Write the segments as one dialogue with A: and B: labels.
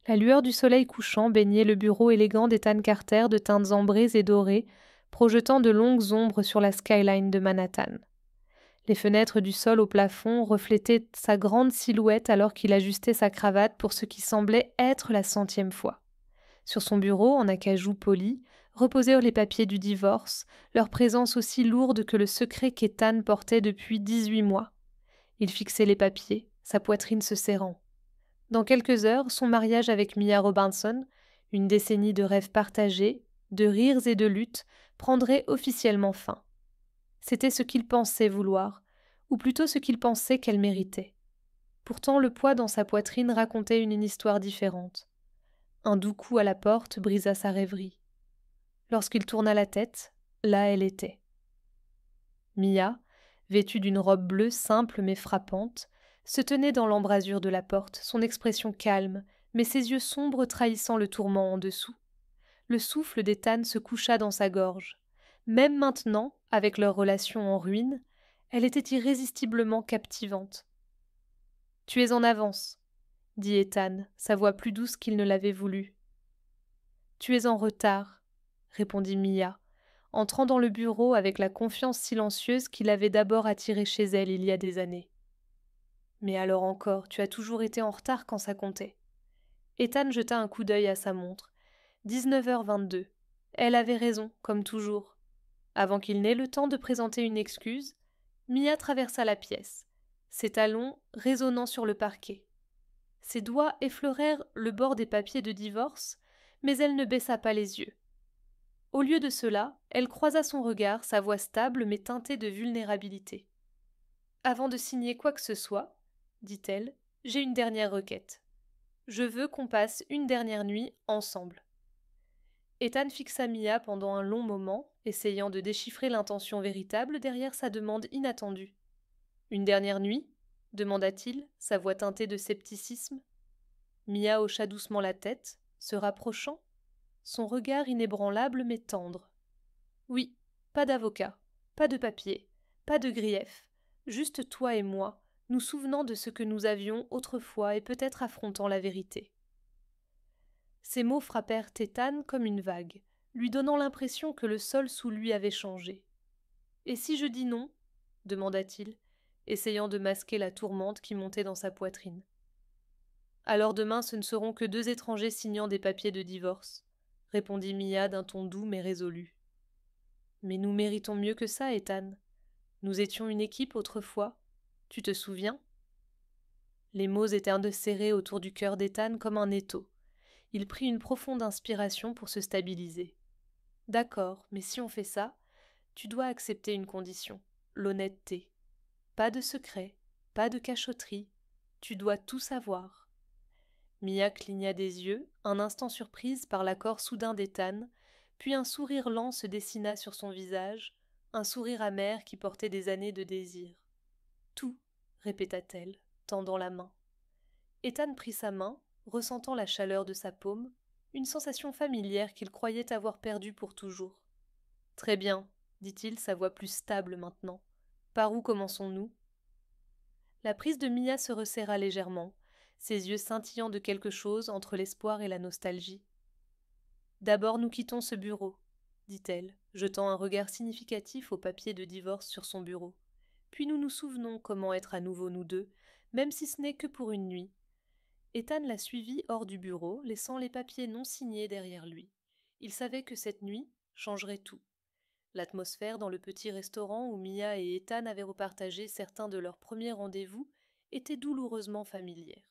A: La lueur du soleil couchant baignait le bureau élégant d'Ethan Carter de teintes ambrées et dorées, projetant de longues ombres sur la skyline de Manhattan. Les fenêtres du sol au plafond reflétaient sa grande silhouette alors qu'il ajustait sa cravate pour ce qui semblait être la 100e fois. Sur son bureau, en acajou poli, reposaient les papiers du divorce, leur présence aussi lourde que le secret qu'Ethan portait depuis 18 mois. Il fixait les papiers, sa poitrine se serrant. Dans quelques heures, son mariage avec Mia Robinson, une décennie de rêves partagés, de rires et de luttes, prendrait officiellement fin. C'était ce qu'il pensait vouloir, ou plutôt ce qu'il pensait qu'elle méritait. Pourtant, le poids dans sa poitrine racontait une histoire différente. Un doux coup à la porte brisa sa rêverie. Lorsqu'il tourna la tête, là elle était. Mia, vêtue d'une robe bleue simple mais frappante, se tenait dans l'embrasure de la porte, son expression calme, mais ses yeux sombres trahissant le tourment en dessous. Le souffle d'Ethan se coucha dans sa gorge. Même maintenant, avec leur relation en ruine, elle était irrésistiblement captivante. « Tu es en avance, » dit Ethan, sa voix plus douce qu'il ne l'avait voulu. « Tu es en retard, » répondit Mia, entrant dans le bureau avec la confiance silencieuse qui l'avait d'abord attirée chez elle il y a des années. « Mais alors encore, tu as toujours été en retard quand ça comptait. » Ethan jeta un coup d'œil à sa montre. 19h22. Elle avait raison, comme toujours. Avant qu'il n'ait le temps de présenter une excuse, Mia traversa la pièce, ses talons résonnant sur le parquet. Ses doigts effleurèrent le bord des papiers de divorce, mais elle ne baissa pas les yeux. Au lieu de cela, elle croisa son regard, sa voix stable mais teintée de vulnérabilité. « Avant de signer quoi que ce soit, dit-elle, j'ai une dernière requête. Je veux qu'on passe une dernière nuit ensemble. » Ethan fixa Mia pendant un long moment, essayant de déchiffrer l'intention véritable derrière sa demande inattendue. « Une dernière nuit ?» demanda-t-il, sa voix teintée de scepticisme. Mia hocha doucement la tête, se rapprochant, son regard inébranlable mais tendre. « Oui, pas d'avocat, pas de papier, pas de grief, juste toi et moi, nous souvenant de ce que nous avions autrefois et peut-être affrontant la vérité. » Ces mots frappèrent Ethan comme une vague, lui donnant l'impression que le sol sous lui avait changé. « Et si je dis non ?» demanda-t-il, essayant de masquer la tourmente qui montait dans sa poitrine. « Alors demain ce ne seront que deux étrangers signant des papiers de divorce, » répondit Mia d'un ton doux mais résolu. « Mais nous méritons mieux que ça, Ethan. Nous étions une équipe autrefois. Tu te souviens ?» Les mots étaient serrés autour du cœur d'Ethan comme un étau. Il prit une profonde inspiration pour se stabiliser. « D'accord, mais si on fait ça, tu dois accepter une condition, l'honnêteté. Pas de secret, pas de cachotterie, tu dois tout savoir. » Mia cligna des yeux, un instant surprise par l'accord soudain d'Ethan, puis un sourire lent se dessina sur son visage, un sourire amer qui portait des années de désir. « Tout, » répéta-t-elle, tendant la main. Ethan prit sa main, ressentant la chaleur de sa paume, une sensation familière qu'il croyait avoir perdue pour toujours. « Très bien, » dit-il, sa voix plus stable maintenant. « Par où commençons-nous » La prise de Mia se resserra légèrement, ses yeux scintillant de quelque chose entre l'espoir et la nostalgie. « D'abord nous quittons ce bureau, » dit-elle, jetant un regard significatif au papier de divorce sur son bureau. « Puis nous nous souvenons comment être à nouveau nous deux, même si ce n'est que pour une nuit. » Ethan la suivit hors du bureau, laissant les papiers non signés derrière lui. Il savait que cette nuit changerait tout. L'atmosphère dans le petit restaurant où Mia et Ethan avaient repartagé certains de leurs premiers rendez-vous était douloureusement familière.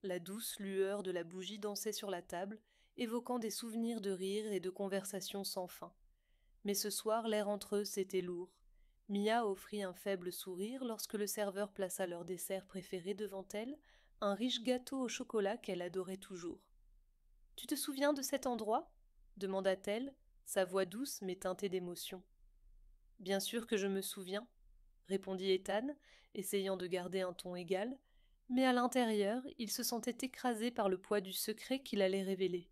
A: La douce lueur de la bougie dansait sur la table, évoquant des souvenirs de rires et de conversations sans fin. Mais ce soir, l'air entre eux s'était lourd. Mia offrit un faible sourire lorsque le serveur plaça leur dessert préféré devant elle, un riche gâteau au chocolat qu'elle adorait toujours. « Tu te souviens de cet endroit ?» demanda-t-elle, sa voix douce mais teintée d'émotion. « Bien sûr que je me souviens, » répondit Ethan, essayant de garder un ton égal, mais à l'intérieur, il se sentait écrasé par le poids du secret qu'il allait révéler.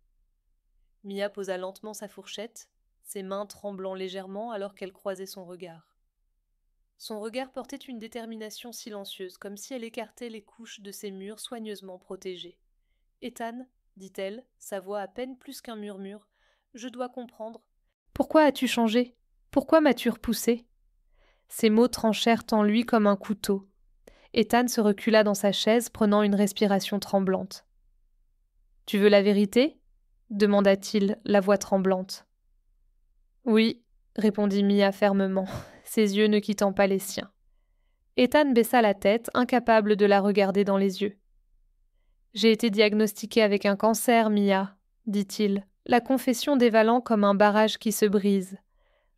A: Mia posa lentement sa fourchette, ses mains tremblant légèrement alors qu'elle croisait son regard. Son regard portait une détermination silencieuse, comme si elle écartait les couches de ses murs soigneusement protégés. « Ethan, dit-elle, sa voix à peine plus qu'un murmure. Je dois comprendre. Pourquoi as-tu changé? Pourquoi m'as-tu repoussé? Ces mots tranchèrent en lui comme un couteau. Ethan se recula dans sa chaise, prenant une respiration tremblante. Tu veux la vérité? Demanda-t-il, la voix tremblante. Oui, répondit Mia fermement, ses yeux ne quittant pas les siens. Ethan baissa la tête, incapable de la regarder dans les yeux. J'ai été diagnostiqué avec un cancer, Mia, dit-il, la confession dévalant comme un barrage qui se brise.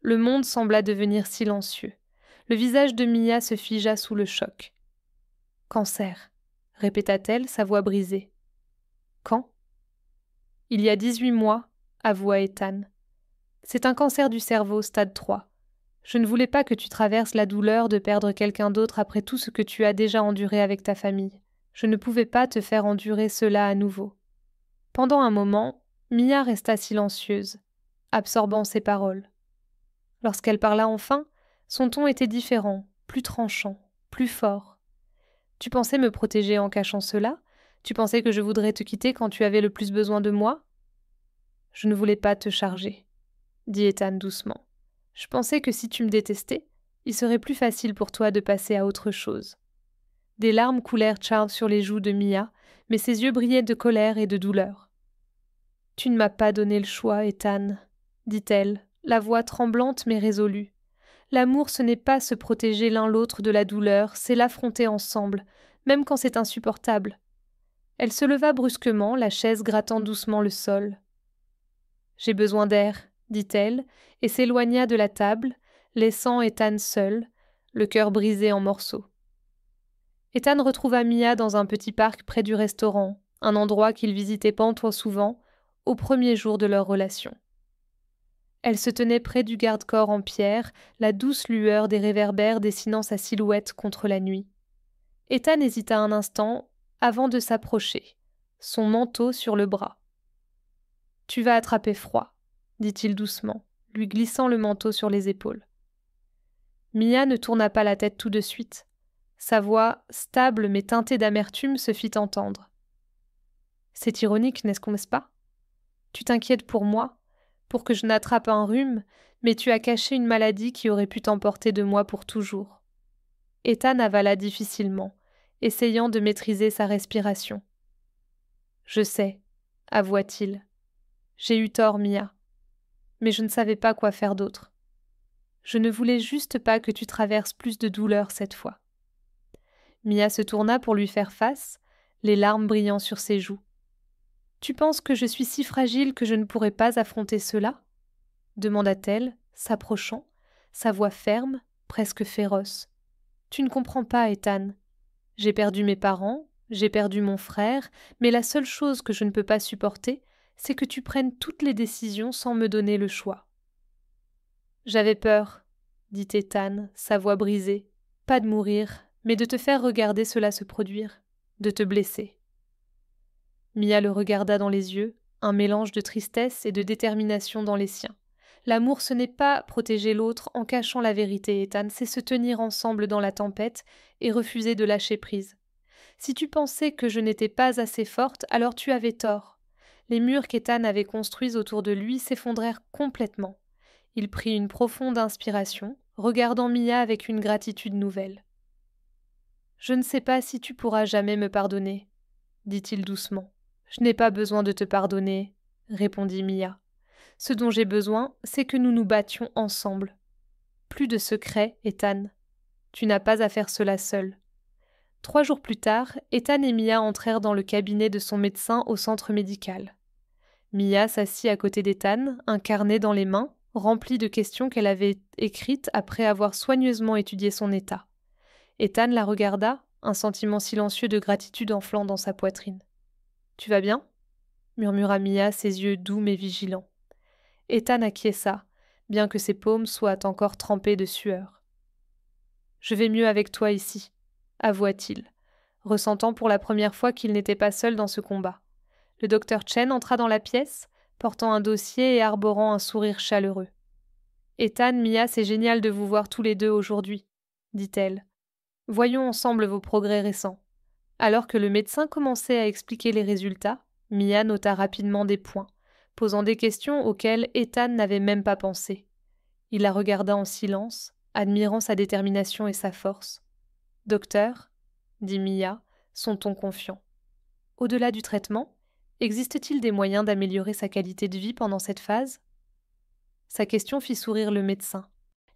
A: Le monde sembla devenir silencieux. Le visage de Mia se figea sous le choc. Cancer, répéta-t-elle, sa voix brisée. Quand? Il y a 18 mois, avoua Ethan. C'est un cancer du cerveau, stade 3. Je ne voulais pas que tu traverses la douleur de perdre quelqu'un d'autre après tout ce que tu as déjà enduré avec ta famille. Je ne pouvais pas te faire endurer cela à nouveau. Pendant un moment, Mia resta silencieuse, absorbant ses paroles. Lorsqu'elle parla enfin, son ton était différent, plus tranchant, plus fort. Tu pensais me protéger en cachant cela? Tu pensais que je voudrais te quitter quand tu avais le plus besoin de moi? Je ne voulais pas te charger, dit Ethan doucement. Je pensais que si tu me détestais, il serait plus facile pour toi de passer à autre chose. Des larmes coulèrent sur les joues de Mia, mais ses yeux brillaient de colère et de douleur. Tu ne m'as pas donné le choix, Ethan, dit-elle, la voix tremblante mais résolue. L'amour, ce n'est pas se protéger l'un l'autre de la douleur, c'est l'affronter ensemble, même quand c'est insupportable. Elle se leva brusquement, la chaise grattant doucement le sol. J'ai besoin d'air, dit-elle, et s'éloigna de la table, laissant Ethan seul, le cœur brisé en morceaux. Ethan retrouva Mia dans un petit parc près du restaurant, un endroit qu'il visitait pas trop souvent, au premier jour de leur relation. Elle se tenait près du garde-corps en pierre, la douce lueur des réverbères dessinant sa silhouette contre la nuit. Ethan hésita un instant avant de s'approcher, son manteau sur le bras. « Tu vas attraper froid, » dit-il doucement, lui glissant le manteau sur les épaules. Mia ne tourna pas la tête tout de suite. Sa voix, stable mais teintée d'amertume, se fit entendre. « C'est ironique, n'est-ce pas? Tu t'inquiètes pour moi, pour que je n'attrape un rhume, mais tu as caché une maladie qui aurait pu t'emporter de moi pour toujours. » Ethan avala difficilement, essayant de maîtriser sa respiration. « Je sais, » avoua-t-il. « J'ai eu tort, Mia. Mais je ne savais pas quoi faire d'autre. Je ne voulais juste pas que tu traverses plus de douleur cette fois. » Mia se tourna pour lui faire face, les larmes brillant sur ses joues. « Tu penses que je suis si fragile que je ne pourrais pas affronter cela ?» demanda-t-elle, s'approchant, sa voix ferme, presque féroce. « Tu ne comprends pas, Ethan. J'ai perdu mes parents, j'ai perdu mon frère, mais la seule chose que je ne peux pas supporter, c'est que tu prennes toutes les décisions sans me donner le choix. » « J'avais peur, » dit Ethan, sa voix brisée, « pas de mourir, mais de te faire regarder cela se produire, de te blesser. » Mia le regarda dans les yeux, un mélange de tristesse et de détermination dans les siens. L'amour, ce n'est pas protéger l'autre en cachant la vérité, Ethan, c'est se tenir ensemble dans la tempête et refuser de lâcher prise. Si tu pensais que je n'étais pas assez forte, alors tu avais tort. Les murs qu'Ethan avait construits autour de lui s'effondrèrent complètement. Il prit une profonde inspiration, regardant Mia avec une gratitude nouvelle. « Je ne sais pas si tu pourras jamais me pardonner, » dit-il doucement. « Je n'ai pas besoin de te pardonner, » répondit Mia. « Ce dont j'ai besoin, c'est que nous nous battions ensemble. Plus de secrets, Ethan. Tu n'as pas à faire cela seul. » 3 jours plus tard, Ethan et Mia entrèrent dans le cabinet de son médecin au centre médical. Mia s'assit à côté d'Ethan, un carnet dans les mains, rempli de questions qu'elle avait écrites après avoir soigneusement étudié son état. Ethan la regarda, un sentiment silencieux de gratitude enflant dans sa poitrine. « Tu vas bien ?» murmura Mia, ses yeux doux mais vigilants. Ethan acquiesça, bien que ses paumes soient encore trempées de sueur. « Je vais mieux avec toi ici, » avoua-t-il, ressentant pour la première fois qu'il n'était pas seul dans ce combat. Le docteur Chen entra dans la pièce, portant un dossier et arborant un sourire chaleureux. « Ethan, Mia, c'est génial de vous voir tous les deux aujourd'hui, » dit-elle. « Voyons ensemble vos progrès récents. » Alors que le médecin commençait à expliquer les résultats, Mia nota rapidement des points, posant des questions auxquelles Ethan n'avait même pas pensé. Il la regarda en silence, admirant sa détermination et sa force. « Docteur » dit Mia, son ton confiant. « Au-delà du traitement, existe-t-il des moyens d'améliorer sa qualité de vie pendant cette phase ?» Sa question fit sourire le médecin.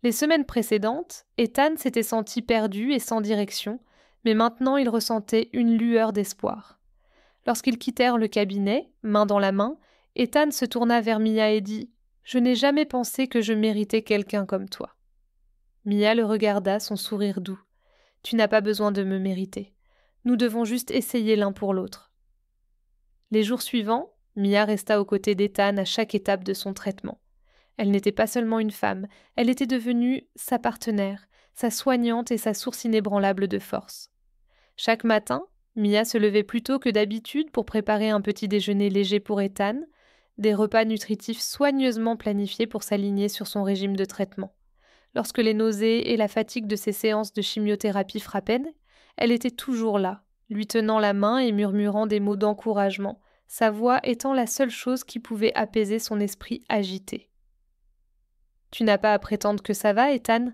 A: Les semaines précédentes, Ethan s'était senti perdu et sans direction, mais maintenant il ressentait une lueur d'espoir. Lorsqu'ils quittèrent le cabinet, main dans la main, Ethan se tourna vers Mia et dit « Je n'ai jamais pensé que je méritais quelqu'un comme toi. » Mia le regarda, son sourire doux. « Tu n'as pas besoin de me mériter. Nous devons juste essayer l'un pour l'autre. » Les jours suivants, Mia resta aux côtés d'Ethan à chaque étape de son traitement. Elle n'était pas seulement une femme, elle était devenue sa partenaire, sa soignante et sa source inébranlable de force. Chaque matin, Mia se levait plus tôt que d'habitude pour préparer un petit déjeuner léger pour Ethan, des repas nutritifs soigneusement planifiés pour s'aligner sur son régime de traitement. Lorsque les nausées et la fatigue de ses séances de chimiothérapie frappaient, elle était toujours là, lui tenant la main et murmurant des mots d'encouragement, sa voix étant la seule chose qui pouvait apaiser son esprit agité. « Tu n'as pas à prétendre que ça va, Ethan ?»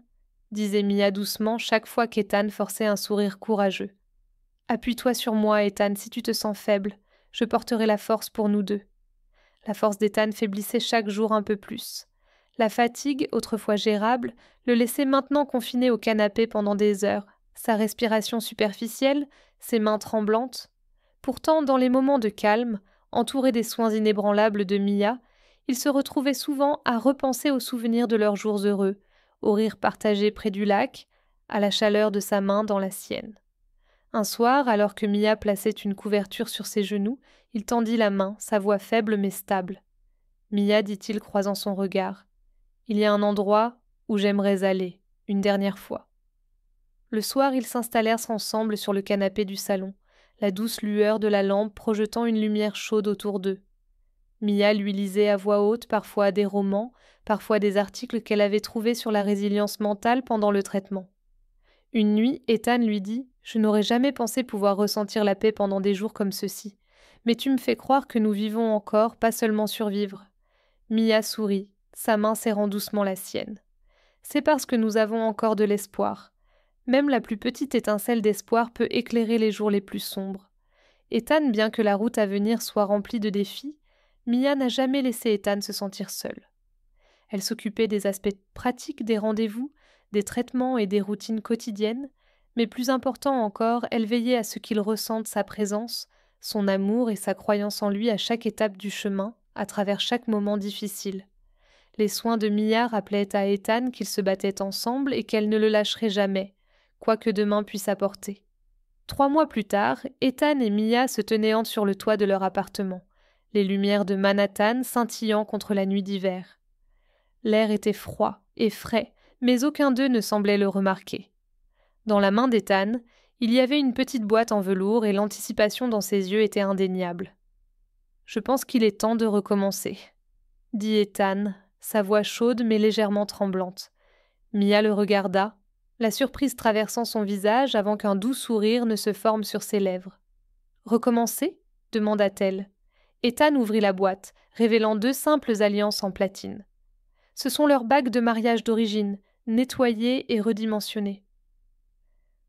A: disait Mia doucement chaque fois qu'Ethan forçait un sourire courageux. « Appuie-toi sur moi, Ethan, si tu te sens faible. Je porterai la force pour nous deux. » La force d'Ethan faiblissait chaque jour un peu plus. La fatigue, autrefois gérable, le laissait maintenant confiné au canapé pendant des heures, sa respiration superficielle, ses mains tremblantes. Pourtant, dans les moments de calme, entouré des soins inébranlables de Mia, il se retrouvait souvent à repenser aux souvenirs de leurs jours heureux, au rire partagé près du lac, à la chaleur de sa main dans la sienne. Un soir, alors que Mia plaçait une couverture sur ses genoux, il tendit la main, sa voix faible mais stable. « Mia, dit-il, croisant son regard, il y a un endroit où j'aimerais aller, une dernière fois. » Le soir, ils s'installèrent ensemble sur le canapé du salon, la douce lueur de la lampe projetant une lumière chaude autour d'eux. Mia lui lisait à voix haute parfois des romans, parfois des articles qu'elle avait trouvés sur la résilience mentale pendant le traitement. Une nuit, Ethan lui dit « Je n'aurais jamais pensé pouvoir ressentir la paix pendant des jours comme ceux-ci, mais tu me fais croire que nous vivons encore, pas seulement survivre. » Mia sourit, sa main serrant doucement la sienne. « C'est parce que nous avons encore de l'espoir. Même la plus petite étincelle d'espoir peut éclairer les jours les plus sombres. » Ethan, bien que la route à venir soit remplie de défis, Mia n'a jamais laissé Ethan se sentir seul. Elle s'occupait des aspects pratiques des rendez-vous, des traitements et des routines quotidiennes, mais plus important encore, elle veillait à ce qu'il ressente sa présence, son amour et sa croyance en lui à chaque étape du chemin, à travers chaque moment difficile. Les soins de Mia rappelaient à Ethan qu'ils se battaient ensemble et qu'elle ne le lâcherait jamais, quoi que demain puisse apporter. 3 mois plus tard, Ethan et Mia se tenaient sur le toit de leur appartement, les lumières de Manhattan scintillant contre la nuit d'hiver. L'air était froid et frais, mais aucun d'eux ne semblait le remarquer. Dans la main d'Ethan, il y avait une petite boîte en velours et l'anticipation dans ses yeux était indéniable. « Je pense qu'il est temps de recommencer », dit Ethan, sa voix chaude mais légèrement tremblante. Mia le regarda, la surprise traversant son visage avant qu'un doux sourire ne se forme sur ses lèvres. « Recommencer » demanda-t-elle. Ethan ouvrit la boîte, révélant 2 simples alliances en platine. Ce sont leurs bagues de mariage d'origine, nettoyées et redimensionnées.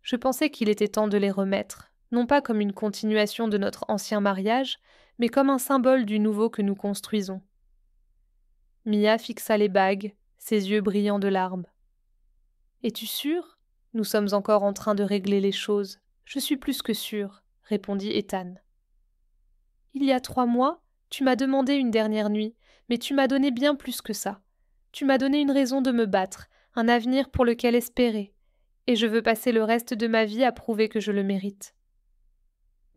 A: Je pensais qu'il était temps de les remettre, non pas comme une continuation de notre ancien mariage, mais comme un symbole du nouveau que nous construisons. Mia fixa les bagues, ses yeux brillants de larmes. « Es-tu sûre ? Nous sommes encore en train de régler les choses. Je suis plus que sûre, » répondit Ethan. « Il y a 3 mois, tu m'as demandé une dernière nuit, mais tu m'as donné bien plus que ça. Tu m'as donné une raison de me battre, un avenir pour lequel espérer, et je veux passer le reste de ma vie à prouver que je le mérite. »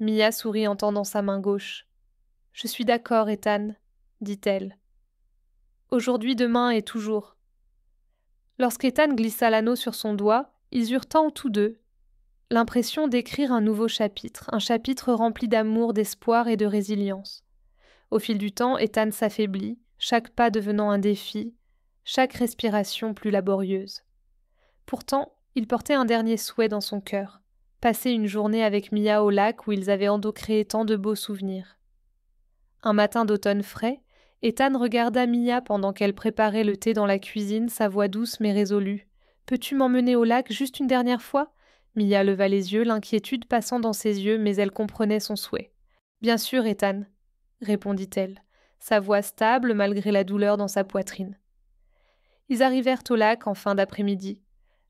A: Mia sourit en tendant sa main gauche. « Je suis d'accord, Ethan, » dit-elle. « Aujourd'hui, demain et toujours. » Lorsqu'Ethan glissa l'anneau sur son doigt, ils eurent tant tous deux l'impression d'écrire un nouveau chapitre, un chapitre rempli d'amour, d'espoir et de résilience. Au fil du temps, Ethan s'affaiblit, chaque pas devenant un défi, chaque respiration plus laborieuse. Pourtant, il portait un dernier souhait dans son cœur, passer une journée avec Mia au lac où ils avaient endocréé tant de beaux souvenirs. Un matin d'automne frais, Ethan regarda Mia pendant qu'elle préparait le thé dans la cuisine, sa voix douce mais résolue. « Peux-tu m'emmener au lac juste une dernière fois ?» Mia leva les yeux, l'inquiétude passant dans ses yeux, mais elle comprenait son souhait. « Bien sûr, Ethan, » répondit-elle, sa voix stable malgré la douleur dans sa poitrine. Ils arrivèrent au lac en fin d'après-midi.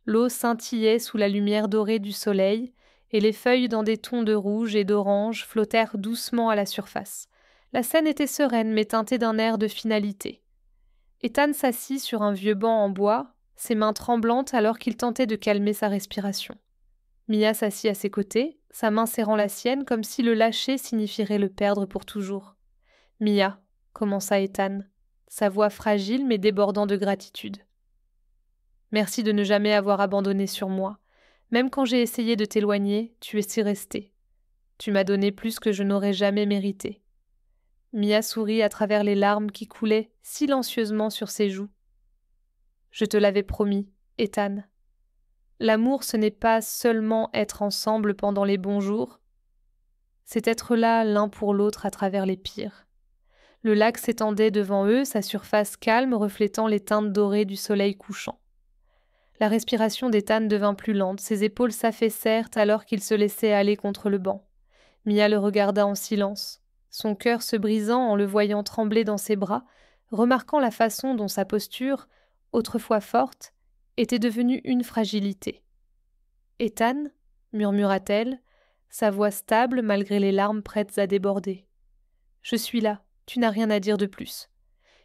A: L'eau scintillait sous la lumière dorée du soleil, et les feuilles dans des tons de rouge et d'orange flottèrent doucement à la surface. La scène était sereine mais teintée d'un air de finalité. Ethan s'assit sur un vieux banc en bois, ses mains tremblantes alors qu'il tentait de calmer sa respiration. Mia s'assit à ses côtés, sa main serrant la sienne comme si le lâcher signifierait le perdre pour toujours. « Mia » commença Ethan, sa voix fragile mais débordant de gratitude. « Merci de ne jamais avoir abandonné sur moi. Même quand j'ai essayé de t'éloigner, tu es resté. Tu m'as donné plus que je n'aurais jamais mérité. » Mia sourit à travers les larmes qui coulaient silencieusement sur ses joues. « Je te l'avais promis, Ethan. L'amour, ce n'est pas seulement être ensemble pendant les bons jours, c'est être là l'un pour l'autre à travers les pires. » Le lac s'étendait devant eux, sa surface calme reflétant les teintes dorées du soleil couchant. La respiration d'Ethan devint plus lente, ses épaules s'affaissèrent alors qu'il se laissait aller contre le banc. Mia le regarda en silence, son cœur se brisant en le voyant trembler dans ses bras, remarquant la façon dont sa posture, autrefois forte, était devenue une fragilité. « Ethan » murmura-t-elle, sa voix stable malgré les larmes prêtes à déborder. « Je suis là, tu n'as rien à dire de plus. »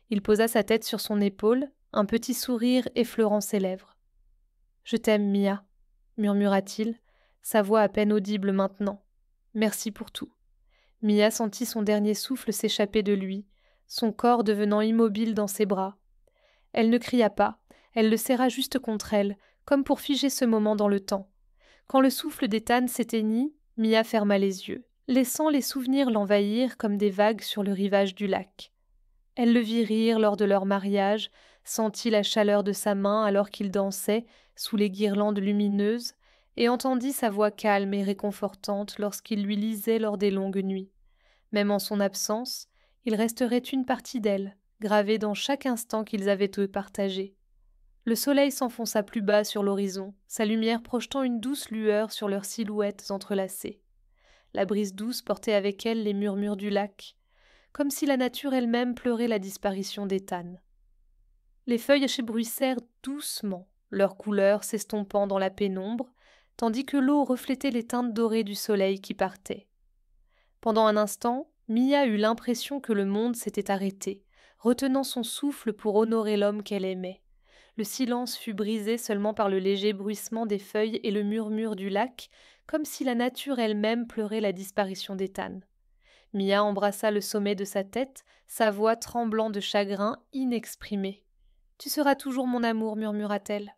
A: Il posa sa tête sur son épaule, un petit sourire effleurant ses lèvres. « Je t'aime, Mia » murmura-t-il, sa voix à peine audible maintenant. « Merci pour tout. » Mia sentit son dernier souffle s'échapper de lui, son corps devenant immobile dans ses bras. Elle ne cria pas, elle le serra juste contre elle, comme pour figer ce moment dans le temps. Quand le souffle d'Ethan s'éteignit, Mia ferma les yeux, laissant les souvenirs l'envahir comme des vagues sur le rivage du lac. Elle le vit rire lors de leur mariage, sentit la chaleur de sa main alors qu'ils dansaient sous les guirlandes lumineuses, et entendit sa voix calme et réconfortante lorsqu'il lui lisait lors des longues nuits. Même en son absence, il resterait une partie d'elle, gravée dans chaque instant qu'ils avaient eux partagé. Le soleil s'enfonça plus bas sur l'horizon, sa lumière projetant une douce lueur sur leurs silhouettes entrelacées. La brise douce portait avec elle les murmures du lac, comme si la nature elle-même pleurait la disparition d'Ethan. Les feuilles s'ébruissèrent doucement, leurs couleurs s'estompant dans la pénombre, tandis que l'eau reflétait les teintes dorées du soleil qui partait. Pendant un instant, Mia eut l'impression que le monde s'était arrêté, retenant son souffle pour honorer l'homme qu'elle aimait. Le silence fut brisé seulement par le léger bruissement des feuilles et le murmure du lac, comme si la nature elle-même pleurait la disparition d'Ethan. Mia embrassa le sommet de sa tête, sa voix tremblant de chagrin inexprimé. « Tu seras toujours mon amour, murmura-t-elle.